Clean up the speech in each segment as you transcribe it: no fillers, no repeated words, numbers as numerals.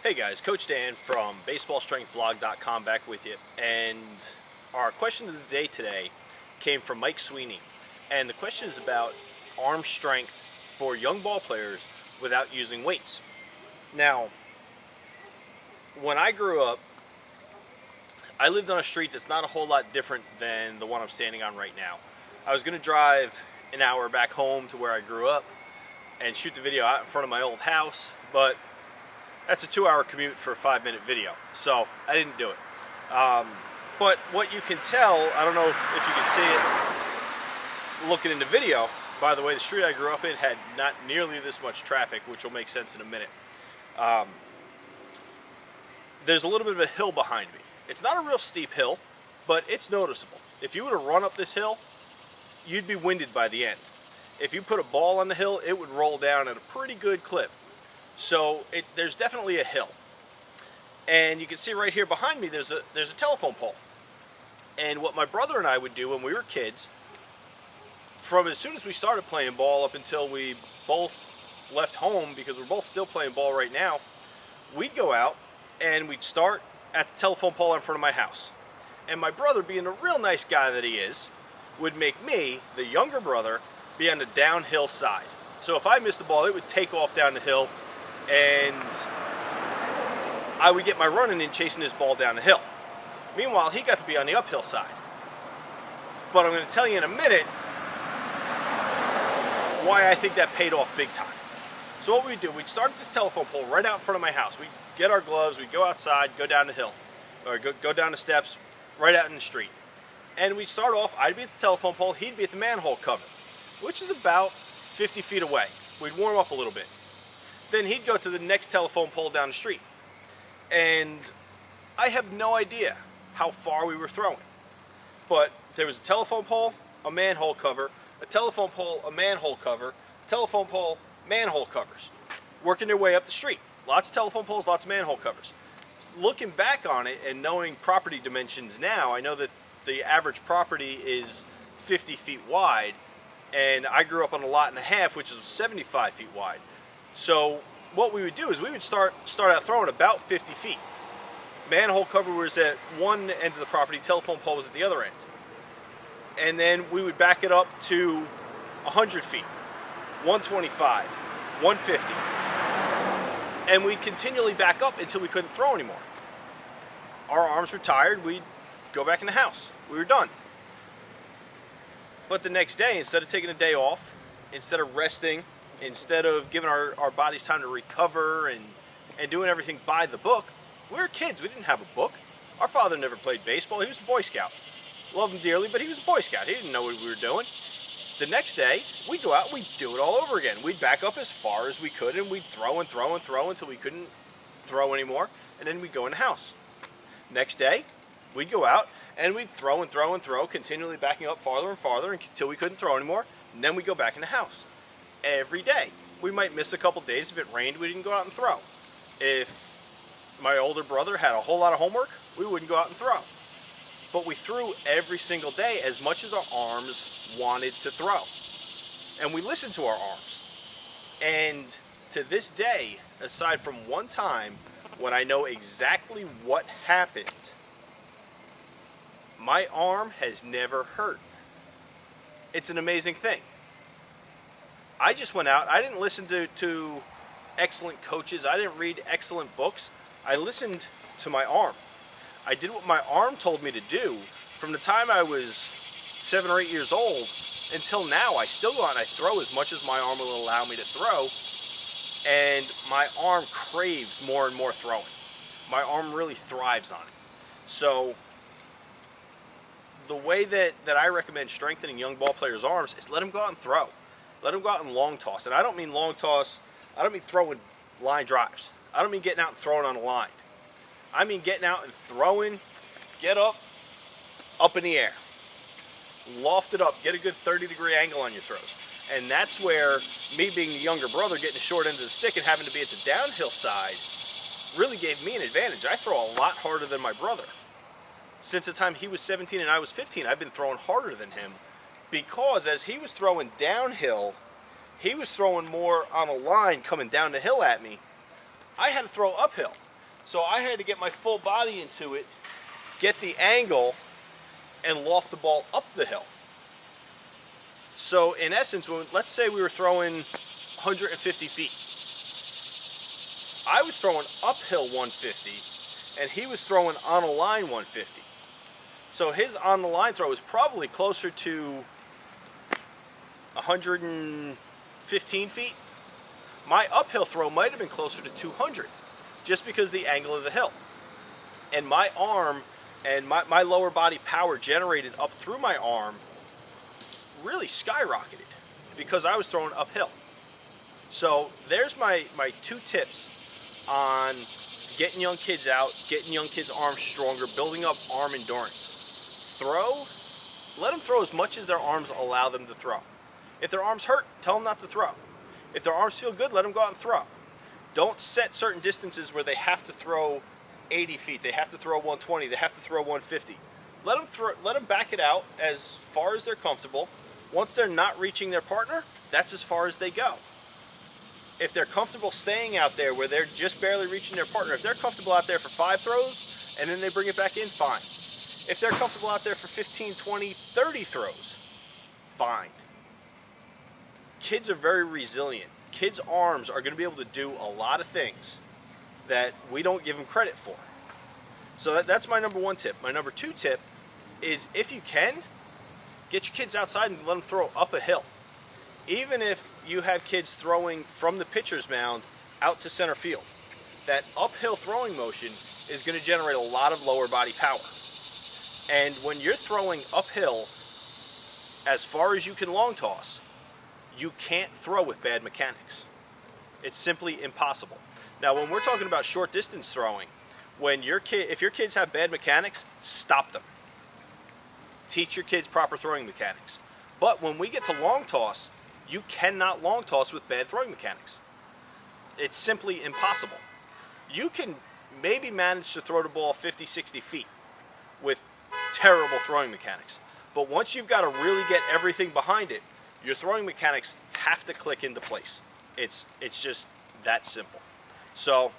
Hey guys, Coach Dan from BaseballStrengthBlog.com back with you. And our question of the day today came from Mike Sweeney. And the question is about arm strength for young ball players without using weights. Now, when I grew up, I lived on a street that's not a whole lot different than the one I'm standing on right now. I was going to drive an hour back home to where I grew up and shoot the video out in front of my old house, but that's a 2-hour commute for a 5-minute video, so I didn't do it. But what you can tell, I don't know if you can see it looking in the video. By the way, the street I grew up in had not nearly this much traffic, which will make sense in a minute. There's a little bit of a hill behind me. It's not a real steep hill, but it's noticeable. If you were to run up this hill, you'd be winded by the end. If you put a ball on the hill, it would roll down at a pretty good clip. So there's definitely a hill. And you can see right here behind me, there's a telephone pole. And what my brother and I would do when we were kids, from as soon as we started playing ball up until we both left home, because we're both still playing ball right now, we'd go out and we'd start at the telephone pole in front of my house. And my brother, being a real nice guy that he is, would make me, the younger brother, be on the downhill side. So if I missed the ball, it would take off down the hill, and I would get my running in chasing this ball down the hill. Meanwhile, he got to be on the uphill side. But I'm going to tell you in a minute why I think that paid off big time. So what we'd do, we'd start at this telephone pole right out in front of my house. We'd get our gloves, we'd go outside, go down the hill, or go down the steps, right out in the street. And we'd start off, I'd be at the telephone pole, he'd be at the manhole cover, which is about 50 feet away. We'd warm up a little bit. Then he'd go to the next telephone pole down the street. And I have no idea how far we were throwing. But there was a telephone pole, a manhole cover, a telephone pole, a manhole cover, telephone pole, manhole covers, working their way up the street. Lots of telephone poles, lots of manhole covers. Looking back on it and knowing property dimensions now, I know that the average property is 50 feet wide, and I grew up on a lot and a half, which is 75 feet wide. So what we would do is we would start out throwing about 50 feet. Manhole cover was at one end of the property, telephone pole was at the other end. And then we would back it up to 100 feet, 125, 150. And we'd continually back up until we couldn't throw anymore. Our arms were tired, we'd go back in the house. We were done. But the next day, instead of taking a day off, instead of resting, instead of giving our bodies time to recover and doing everything by the book, we were kids. We didn't have a book. Our father never played baseball. He was a Boy Scout. Loved him dearly, but he was a Boy Scout. He didn't know what we were doing. The next day, we'd go out and we'd do it all over again. We'd back up as far as we could, and we'd throw and throw and throw until we couldn't throw anymore, and then we'd go in the house. Next day, we'd go out and we'd throw and throw and throw, continually backing up farther and farther until we couldn't throw anymore, and then we'd go back in the house. Every day. We might miss a couple days. If it rained, we didn't go out and throw. If my older brother had a whole lot of homework, we wouldn't go out and throw. But we threw every single day as much as our arms wanted to throw. And we listened to our arms. And to this day, aside from one time when I know exactly what happened, my arm has never hurt. It's an amazing thing. I just went out. I didn't listen to excellent coaches. I didn't read excellent books. I listened to my arm. I did what my arm told me to do from the time I was 7 or 8 years old until now. I still go out and I throw as much as my arm will allow me to throw, and my arm craves more and more throwing. My arm really thrives on it. So the way that I recommend strengthening young ball players' arms is let them go out and throw. Let them go out and long toss. And I don't mean long toss, I don't mean throwing line drives. I don't mean getting out and throwing on a line. I mean getting out and throwing, get up in the air. Loft it up, get a good 30-degree angle on your throws. And that's where me being the younger brother, getting the short end of the stick and having to be at the downhill side really gave me an advantage. I throw a lot harder than my brother. Since the time he was 17 and I was 15, I've been throwing harder than him. Because as he was throwing downhill, he was throwing more on a line coming down the hill at me. I had to throw uphill. So I had to get my full body into it, get the angle, and loft the ball up the hill. So in essence, let's say we were throwing 150 feet. I was throwing uphill 150, and he was throwing on a line 150. So his on the line throw is probably closer to 115 feet. My uphill throw might have been closer to 200, just because of the angle of the hill. And my arm and my lower body power generated up through my arm really skyrocketed because I was throwing uphill. So there's my 2 tips on getting young kids out, getting young kids' arms stronger, building up arm endurance. Let them throw as much as their arms allow them to throw. If their arms hurt, tell them not to throw. If their arms feel good, let them go out and throw. Don't set certain distances where they have to throw 80 feet, they have to throw 120, they have to throw 150. Let them back it out as far as they're comfortable. Once they're not reaching their partner, that's as far as they go. If they're comfortable staying out there where they're just barely reaching their partner, if they're comfortable out there for 5 throws and then they bring it back in, fine. If they're comfortable out there for 15, 20, 30 throws, fine. Kids are very resilient. Kids' arms are going to be able to do a lot of things that we don't give them credit for. So that's my number 1 tip. My number 2 tip is, if you can, get your kids outside and let them throw up a hill. Even if you have kids throwing from the pitcher's mound out to center field, that uphill throwing motion is going to generate a lot of lower body power. And when you're throwing uphill as far as you can long toss, you can't throw with bad mechanics. It's simply impossible. Now, when we're talking about short distance throwing, if your kids have bad mechanics, stop them. Teach your kids proper throwing mechanics. But when we get to long toss, you cannot long toss with bad throwing mechanics. It's simply impossible. You can maybe manage to throw the ball 50, 60 feet with terrible throwing mechanics. But once you've got to really get everything behind it, your throwing mechanics have to click into place. It's just that simple. So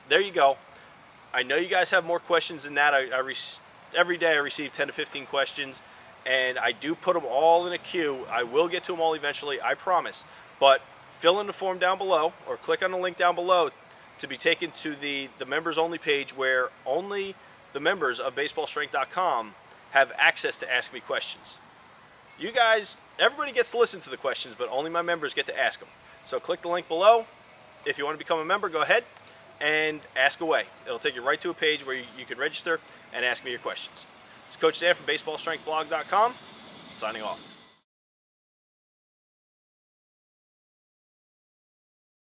there you go. I know you guys have more questions than that. Every day I receive 10 to 15 questions, and I do put them all in a queue. I will get to them all eventually, I promise. But fill in the form down below, or click on the link down below to be taken to the members only page, where only the members of BaseballStrength.com have access to ask me questions. You guys, everybody gets to listen to the questions, but only my members get to ask them. So click the link below. If you want to become a member, go ahead and ask away. It'll take you right to a page where you can register and ask me your questions. It's Coach Dan from BaseballStrengthBlog.com, signing off.